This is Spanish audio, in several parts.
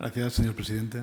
Gracias, señor presidente.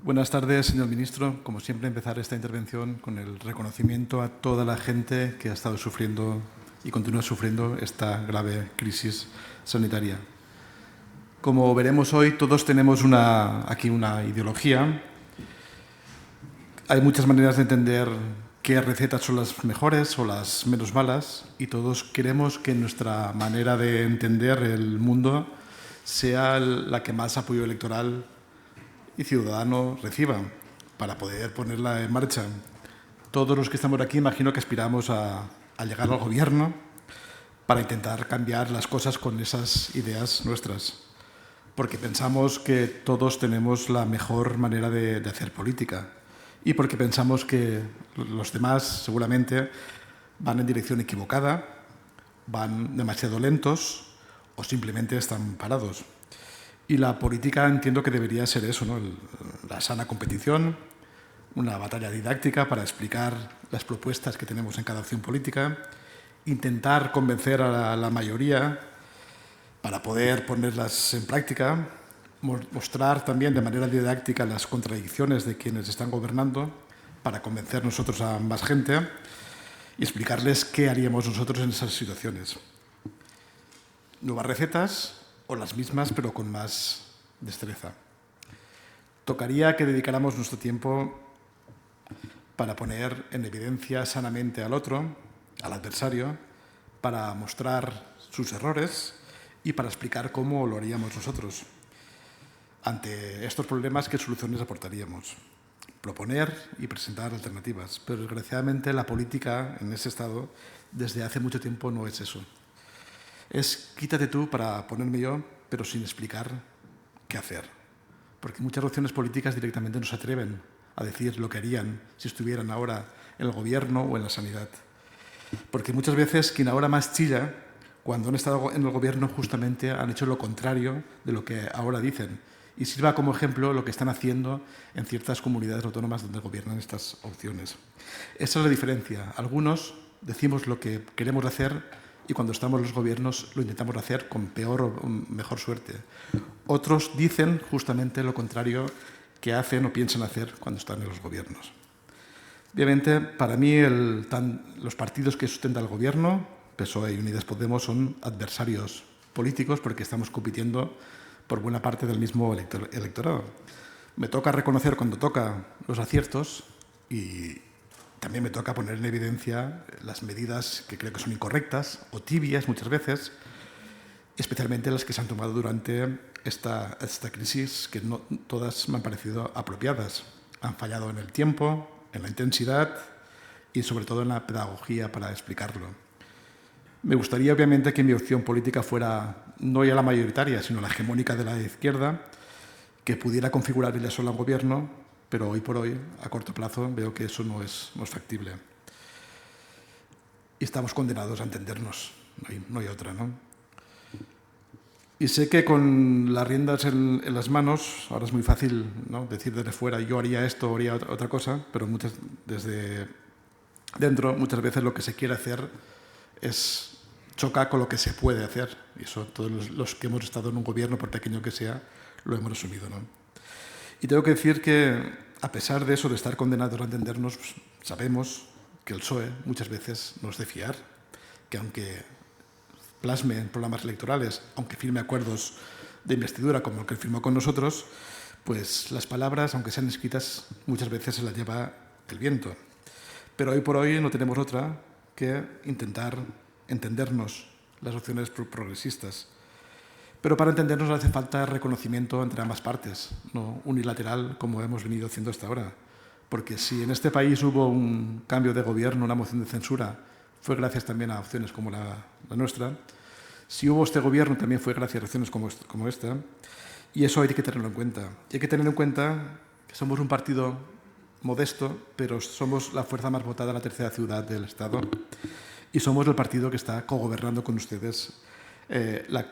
Buenas tardes, señor ministro. Como siempre, empezar esta intervención con el reconocimiento a toda la gente que ha estado sufriendo y continúa sufriendo esta grave crisis sanitaria. Como veremos hoy, todos tenemos aquí una ideología. Hay muchas maneras de entender qué recetas son las mejores o las menos malas y todos queremos que nuestra manera de entender el mundo sea la que más apoyo electoral y ciudadano reciba para poder ponerla en marcha. Todos los que estamos aquí imagino que aspiramos a llegar al gobierno para intentar cambiar las cosas con esas ideas nuestras, porque pensamos que todos tenemos la mejor manera de hacer política y porque pensamos que los demás seguramente van en dirección equivocada, van demasiado lentos o simplemente están parados. Y la política entiendo que debería ser eso, ¿no? La sana competición, una batalla didáctica para explicar las propuestas que tenemos en cada opción política, intentar convencer a la mayoría para poder ponerlas en práctica, mostrar también de manera didáctica las contradicciones de quienes están gobernando para convencer nosotros a más gente y explicarles qué haríamos nosotros en esas situaciones. Nuevas recetas o las mismas, pero con más destreza. Tocaría que dedicáramos nuestro tiempo para poner en evidencia sanamente al otro, al adversario, para mostrar sus errores y para explicar cómo lo haríamos nosotros. Ante estos problemas, ¿qué soluciones aportaríamos? Proponer y presentar alternativas. Pero desgraciadamente la política en ese estado desde hace mucho tiempo no es eso. Es quítate tú para ponerme yo, pero sin explicar qué hacer. Porque muchas opciones políticas directamente no se atreven a decir lo que harían si estuvieran ahora en el gobierno o en la sanidad. Porque muchas veces quien ahora más chilla, cuando han estado en el gobierno, justamente han hecho lo contrario de lo que ahora dicen. Y sirva como ejemplo lo que están haciendo en ciertas comunidades autónomas donde gobiernan estas opciones. Esa es la diferencia. Algunos decimos lo que queremos hacer y cuando estamos en los gobiernos lo intentamos hacer con peor o mejor suerte. Otros dicen justamente lo contrario que hacen o piensan hacer cuando están en los gobiernos. Obviamente, para mí, los partidos que sustentan el gobierno, PSOE y Unidas Podemos, son adversarios políticos porque estamos compitiendo por buena parte del mismo electorado. Me toca reconocer cuando toca los aciertos y también me toca poner en evidencia las medidas que creo que son incorrectas o tibias muchas veces, especialmente las que se han tomado durante esta crisis, que no todas me han parecido apropiadas. Han fallado en el tiempo, en la intensidad y sobre todo en la pedagogía para explicarlo. Me gustaría obviamente que mi opción política fuera no ya la mayoritaria, sino la hegemónica de la izquierda, que pudiera configurar ella sola un gobierno, pero hoy por hoy, a corto plazo, veo que eso no es factible. Y estamos condenados a entendernos, no hay otra, ¿no? Y sé que con las riendas en las manos, ahora es muy fácil, ¿no?, decir desde fuera yo haría esto o haría otra cosa, pero desde dentro muchas veces lo que se quiere hacer es chocar con lo que se puede hacer. Y eso todos los que hemos estado en un gobierno, por pequeño que sea, lo hemos asumido, ¿no? Y tengo que decir que, a pesar de eso, de estar condenados a entendernos, pues, sabemos que el PSOE muchas veces no es de fiar, que aunque plasme en programas electorales, aunque firme acuerdos de investidura como el que firmó con nosotros, pues las palabras, aunque sean escritas, muchas veces se las lleva el viento. Pero hoy por hoy no tenemos otra que intentar entendernos las opciones progresistas. Pero para entendernos hace falta reconocimiento entre ambas partes, no unilateral como hemos venido haciendo hasta ahora. Porque si en este país hubo un cambio de gobierno, una moción de censura, fue gracias también a opciones como la nuestra. Si hubo este gobierno, también fue gracias a opciones como esta. Y eso hay que tenerlo en cuenta. Y hay que tener en cuenta que somos un partido modesto, pero somos la fuerza más votada en la tercera ciudad del Estado. Y somos el partido que está cogobernando con ustedes la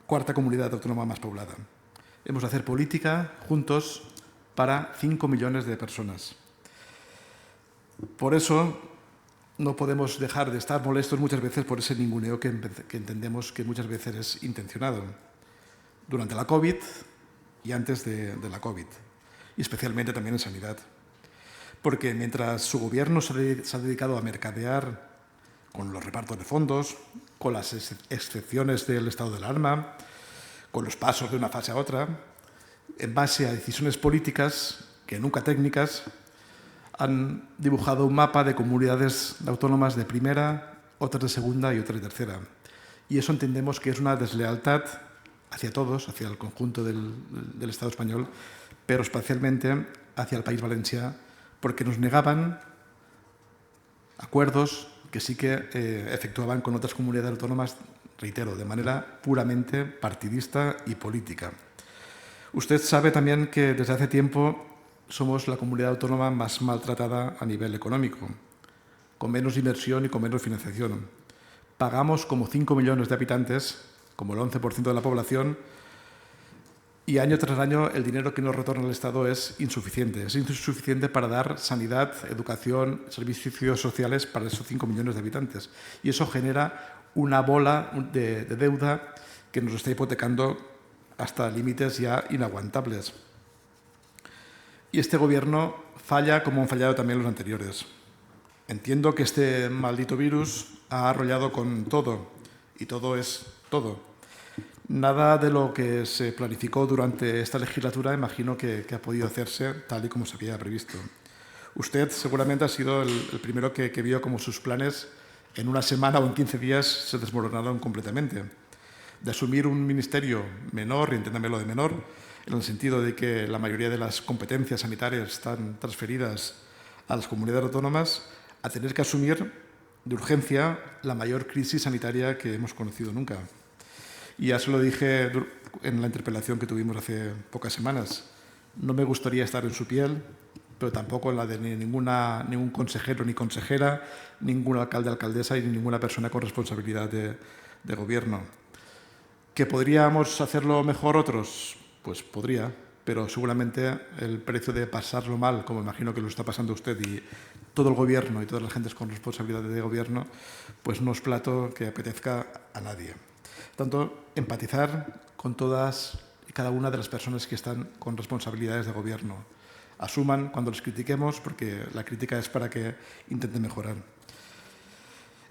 cuarta comunidad autónoma más poblada. Hemos de hacer política juntos para 5 millones de personas. Por eso no podemos dejar de estar molestos muchas veces por ese ninguneo que entendemos que muchas veces es intencionado. durante la COVID y antes de la COVID, y especialmente también en sanidad. Porque mientras su gobierno se ha dedicado a mercadear con los repartos de fondos, con las excepciones del estado de alarma, con los pasos de una fase a otra, en base a decisiones políticas, que nunca técnicas, han dibujado un mapa de comunidades autónomas de primera, otras de segunda y otras de tercera. Y eso entendemos que es una deslealtad hacia todos, hacia el conjunto del Estado español, pero especialmente hacia el País Valencià, porque nos negaban acuerdos que sí que efectuaban con otras comunidades autónomas, reitero, de manera puramente partidista y política. Usted sabe también que desde hace tiempo somos la comunidad autónoma más maltratada a nivel económico, con menos inversión y con menos financiación. Pagamos como 5 millones de habitantes, como el 11% de la población, y año tras año el dinero que nos retorna el Estado es insuficiente. Es insuficiente para dar sanidad, educación, servicios sociales para esos 5 millones de habitantes. Y eso genera una bola de deuda que nos está hipotecando hasta límites ya inaguantables. Y este gobierno falla como han fallado también los anteriores. Entiendo que este maldito virus ha arrollado con todo, y todo es todo. Nada de lo que se planificó durante esta legislatura imagino que ha podido hacerse tal y como se había previsto. Usted seguramente ha sido el primero que vio cómo sus planes en una semana o en 15 días se desmoronaron completamente. De asumir un ministerio menor, y entiéndame lo de menor, en el sentido de que la mayoría de las competencias sanitarias están transferidas a las comunidades autónomas, a tener que asumir de urgencia la mayor crisis sanitaria que hemos conocido nunca. Y ya se lo dije en la interpelación que tuvimos hace pocas semanas. No me gustaría estar en su piel, pero tampoco en la de ningún consejero ni consejera, ningún alcalde, alcaldesa y ninguna persona con responsabilidad de gobierno. ¿Que podríamos hacerlo mejor otros? Pues podría, pero seguramente el precio de pasarlo mal, como imagino que lo está pasando usted y todo el gobierno y todas las gentes con responsabilidad de gobierno, pues no es plato que apetezca a nadie. Por tanto, empatizar con todas y cada una de las personas que están con responsabilidades de gobierno. Asuman cuando les critiquemos, porque la crítica es para que intenten mejorar.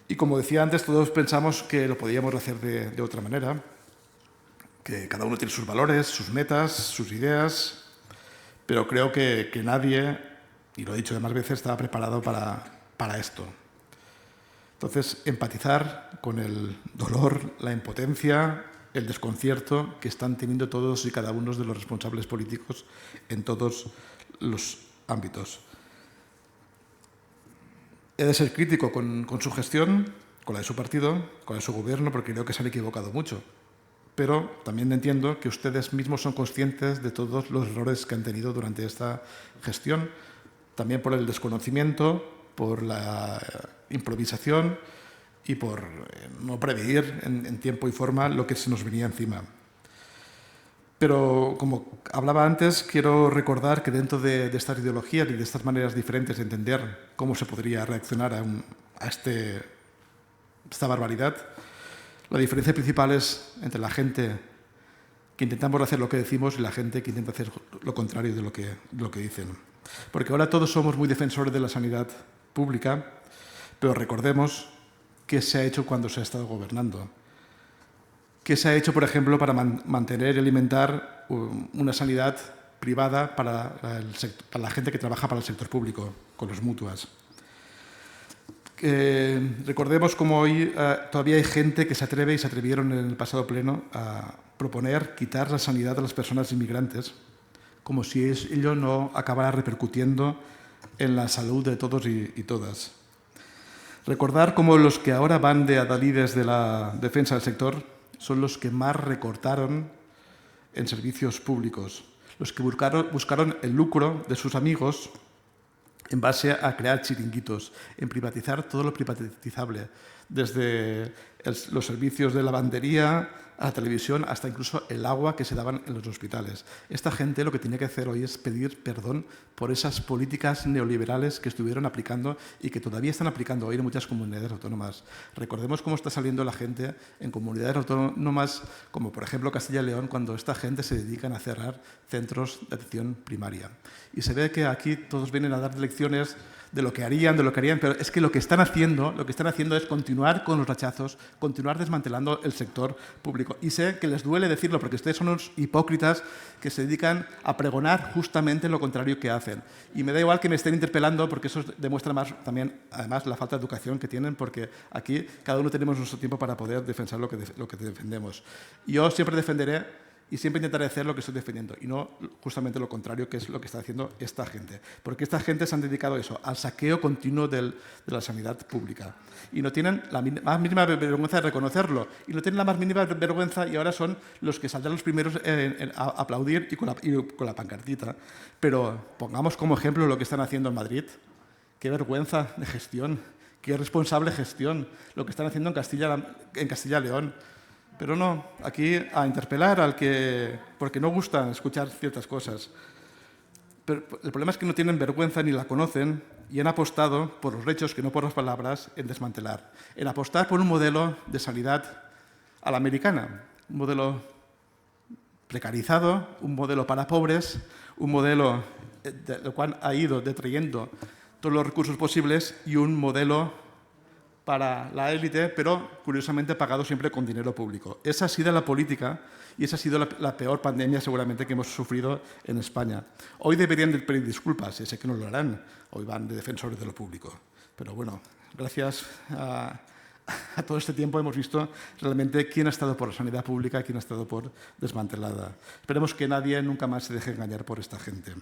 Y como decía antes, todos pensamos que lo podíamos hacer de otra manera, que cada uno tiene sus valores, sus metas, sus ideas, pero creo que nadie, y lo he dicho demás veces, estaba preparado para esto. Entonces, empatizar con el dolor, la impotencia, el desconcierto que están teniendo todos y cada uno de los responsables políticos en todos los ámbitos. He de ser crítico con su gestión, con la de su partido, con la de su gobierno, porque creo que se han equivocado mucho. Pero también entiendo que ustedes mismos son conscientes de todos los errores que han tenido durante esta gestión, también por el desconocimiento, por la improvisación y por no prever en tiempo y forma lo que se nos venía encima. Pero, como hablaba antes, quiero recordar que dentro de estas ideologías y de estas maneras diferentes de entender cómo se podría reaccionar a esta barbaridad, la diferencia principal es entre la gente que intentamos hacer lo que decimos y la gente que intenta hacer lo contrario de lo que dicen. Porque ahora todos somos muy defensores de la sanidad pública, pero recordemos qué se ha hecho cuando se ha estado gobernando. ¿Qué se ha hecho, por ejemplo, para mantener y alimentar una sanidad privada para la gente que trabaja para el sector público, con los mutuas? Recordemos cómo hoy todavía hay gente que se atreve y se atrevieron en el pasado pleno a proponer quitar la sanidad a las personas inmigrantes, como si ello no acabara repercutiendo en la salud de todos y todas. Recordar cómo los que ahora van de adalides de la defensa del sector son los que más recortaron en servicios públicos, los que buscaron el lucro de sus amigos en base a crear chiringuitos, en privatizar todo lo privatizable, desde los servicios de lavandería a la televisión, hasta incluso el agua que se daban en los hospitales. Esta gente lo que tenía que hacer hoy es pedir perdón por esas políticas neoliberales que estuvieron aplicando y que todavía están aplicando hoy en muchas comunidades autónomas. Recordemos cómo está saliendo la gente en comunidades autónomas como, por ejemplo, Castilla y León, cuando esta gente se dedican a cerrar centros de atención primaria. Y se ve que aquí todos vienen a dar lecciones de lo que harían, pero es que lo que están haciendo es continuar con los rechazos, continuar desmantelando el sector público. Y sé que les duele decirlo porque ustedes son unos hipócritas que se dedican a pregonar justamente lo contrario que hacen. Y me da igual que me estén interpelando porque eso demuestra más también, además, la falta de educación que tienen, porque aquí cada uno tenemos nuestro tiempo para poder defender lo que defendemos. Y yo siempre defenderé y siempre intentaré hacer lo que estoy defendiendo y no justamente lo contrario, que es lo que está haciendo esta gente. Porque esta gente se han dedicado a eso, al saqueo continuo de la sanidad pública. Y no tienen la más mínima vergüenza de reconocerlo. Y no tienen la más mínima vergüenza y ahora son los que saldrán los primeros a aplaudir y con la pancartita. Pero pongamos como ejemplo lo que están haciendo en Madrid. Qué vergüenza de gestión, qué irresponsable gestión, lo que están haciendo en Castilla y León. Pero no, aquí a interpelar porque no gusta escuchar ciertas cosas. Pero el problema es que no tienen vergüenza ni la conocen y han apostado por los hechos, que no por las palabras, en desmantelar. En apostar por un modelo de sanidad a la americana, un modelo precarizado, un modelo para pobres, un modelo del cual ha ido detrayendo todos los recursos posibles y un modelo para la élite, pero curiosamente pagado siempre con dinero público. Esa ha sido la política y esa ha sido la peor pandemia seguramente que hemos sufrido en España. Hoy deberían de pedir disculpas, y sé que no lo harán, hoy van de defensores de lo público. Pero bueno, gracias a todo este tiempo hemos visto realmente quién ha estado por la sanidad pública y quién ha estado por desmantelada. Esperemos que nadie nunca más se deje engañar por esta gente.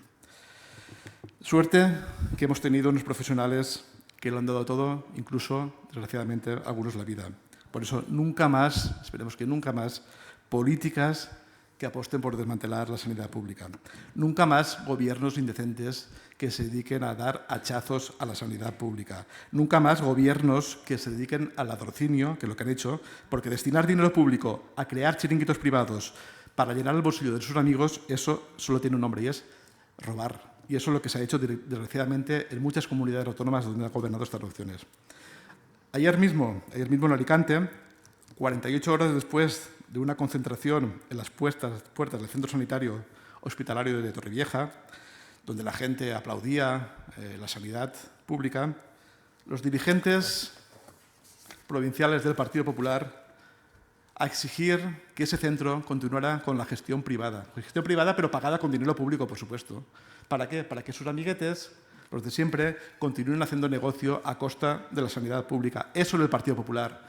Suerte que hemos tenido unos profesionales que lo han dado todo, incluso, desgraciadamente, algunos la vida. Por eso, nunca más, esperemos que nunca más, políticas que aposten por desmantelar la sanidad pública. Nunca más gobiernos indecentes que se dediquen a dar hachazos a la sanidad pública. Nunca más gobiernos que se dediquen al latrocinio, que es lo que han hecho, porque destinar dinero público a crear chiringuitos privados para llenar el bolsillo de sus amigos, eso solo tiene un nombre y es robar. Y eso es lo que se ha hecho, desgraciadamente, en muchas comunidades autónomas donde han gobernado estas opciones. Ayer mismo en Alicante, 48 horas después de una concentración en las puertas del centro sanitario hospitalario de Torrevieja, donde la gente aplaudía la sanidad pública, los dirigentes provinciales del Partido Popular a exigir que ese centro continuara con la gestión privada. Gestión privada, pero pagada con dinero público, por supuesto. ¿Para qué? Para que sus amiguetes, los de siempre, continúen haciendo negocio a costa de la sanidad pública. Eso es el Partido Popular.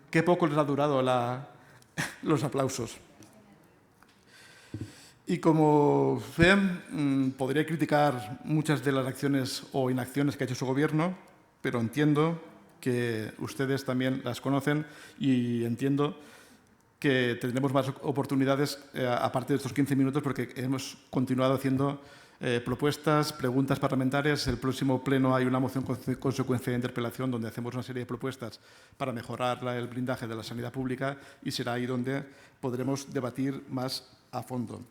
Qué poco les ha durado los aplausos. Y como ven, podría criticar muchas de las acciones o inacciones que ha hecho su gobierno, pero entiendo que ustedes también las conocen y entiendo que tendremos más oportunidades aparte de estos 15 minutos porque hemos continuado haciendo propuestas, preguntas parlamentarias. El próximo pleno hay una moción consecuencia de interpelación donde hacemos una serie de propuestas para mejorar el blindaje de la sanidad pública y será ahí donde podremos debatir más a fondo.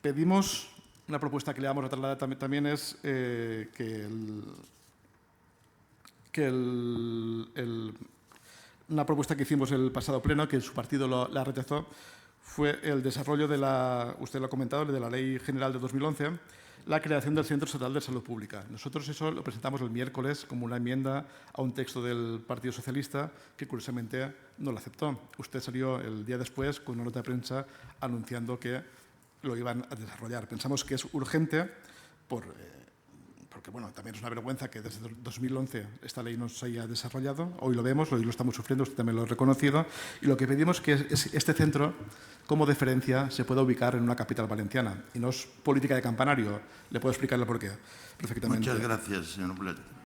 Pedimos, una propuesta que le vamos a trasladar también es una propuesta que hicimos el pasado pleno, que su partido la rechazó, fue el desarrollo usted lo ha comentado, de la Ley General de 2011, la creación del Centro Estatal de Salud Pública. Nosotros eso lo presentamos el miércoles como una enmienda a un texto del Partido Socialista que curiosamente no lo aceptó. Usted salió el día después con una nota de prensa anunciando que lo iban a desarrollar. Pensamos que es urgente porque bueno, también es una vergüenza que desde 2011 esta ley no se haya desarrollado. Hoy lo vemos, hoy lo estamos sufriendo, usted también lo ha reconocido. Y lo que pedimos es que este centro, como deferencia, se pueda ubicar en una capital valenciana. Y no es política de campanario. Le puedo explicar el porqué perfectamente. Muchas gracias, señor Plet.